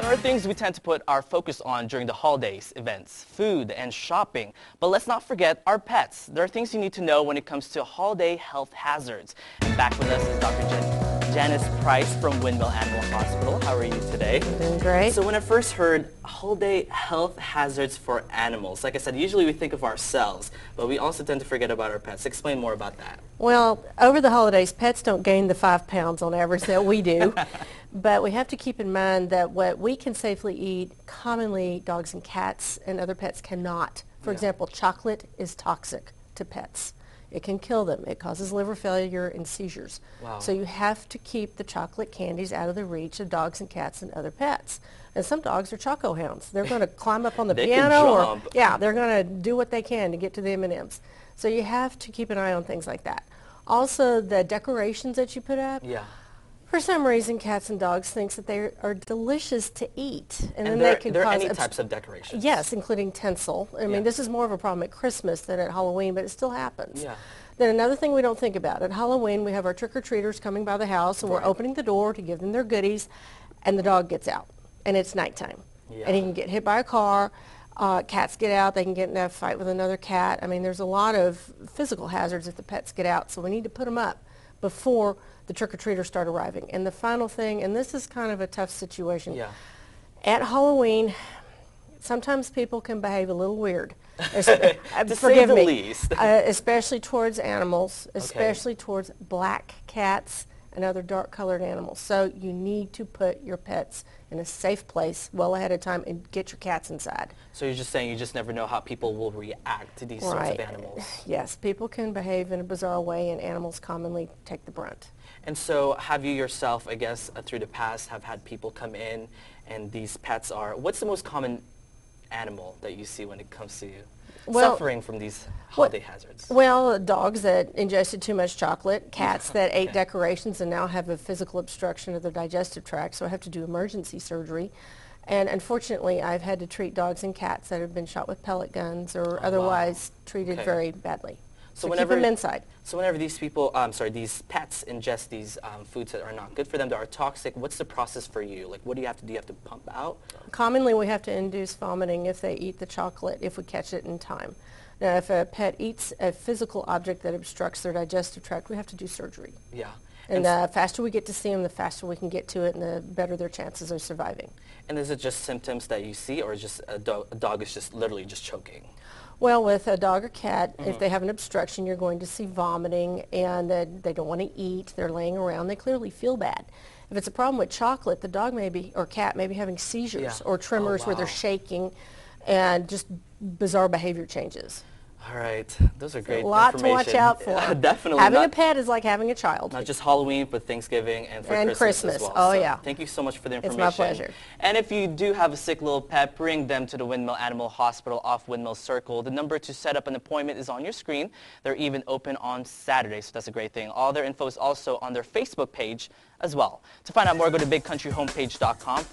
There are things we tend to put our focus on during the holidays, events, food, and shopping. But let's not forget our pets. There are things you need to know when it comes to holiday health hazards. And back with us is Dr. Janice Price from Windmill Animal Hospital. How are you today? Doing great. So when I first heard holiday health hazards for animals, like I said, usually we think of ourselves, but we also tend to forget about our pets. Explain more about that. Well, over the holidays, pets don't gain the 5 pounds on average that we do. But we have to keep in mind that what we can safely eat, commonly dogs and cats and other pets cannot. For example, chocolate is toxic to pets. It can kill them. It causes liver failure and seizures. Wow. So you have to keep the chocolate candies out of the reach of dogs and cats and other pets. And some dogs are choco hounds. They're going to climb up on the piano, or they're going to do what they can to get to the M&Ms. So you have to keep an eye on things like that. Also, the decorations that you put up. Yeah. For some reason, cats and dogs think that they are delicious to eat, And then there, they can there are cause any types of decorations? Yes, including tinsel. I mean, this is more of a problem at Christmas than at Halloween, but it still happens. Yeah. Then another thing we don't think about, at Halloween we have our trick-or-treaters coming by the house, and we're opening the door to give them their goodies, and the dog gets out, and it's nighttime. Yeah. And he can get hit by a car. Cats get out, they can get in a fight with another cat. I mean, there's a lot of physical hazards if the pets get out, so we need to put them up before the trick-or-treaters start arriving. And the final thing, and this is kind of a tough situation, at Halloween, sometimes people can behave a little weird. To say the least. Especially towards animals, especially towards black cats and other dark-colored animals. So you need to put your pets in a safe place well ahead of time and get your cats inside. So you're just saying you just never know how people will react to these sorts of animals. Yes, people can behave in a bizarre way, and animals commonly take the brunt. And so have you yourself, I guess, through the past, have had people come in and these pets are, what's the most common animal that you see when it comes to suffering from these holiday hazards? Well, dogs that ingested too much chocolate, cats that ate decorations and now have a physical obstruction of their digestive tract, so I have to do emergency surgery. And unfortunately, I've had to treat dogs and cats that have been shot with pellet guns or otherwise treated very badly. So keep them inside. So whenever these people, these pets ingest these foods that are not good for them, that are toxic, what's the process for you? Like, what do you have to do? Do you have to pump out? Commonly, we have to induce vomiting if they eat the chocolate, if we catch it in time. Now, if a pet eats a physical object that obstructs their digestive tract, we have to do surgery. Yeah. And the faster we get to see them, the faster we can get to it, and the better their chances of surviving. And is it just symptoms that you see, or just a dog is just literally just choking? Well, with a dog or cat, if they have an obstruction, you're going to see vomiting, and they don't want to eat. They're laying around. They clearly feel bad. If it's a problem with chocolate, the dog or cat may be having seizures or tremors where they're shaking, and just bizarre behavior changes. All right, those are great A lot information. to watch out for. Definitely. Having a pet is like having a child. Not just Halloween, but Thanksgiving and Christmas as well. Oh, so yeah. Thank you so much for the information. It's my pleasure. And if you do have a sick little pet, bring them to the Windmill Animal Hospital off Windmill Circle. The number to set up an appointment is on your screen. They're even open on Saturday, so that's a great thing. All their info is also on their Facebook page as well. To find out more, go to bigcountryhomepage.com/.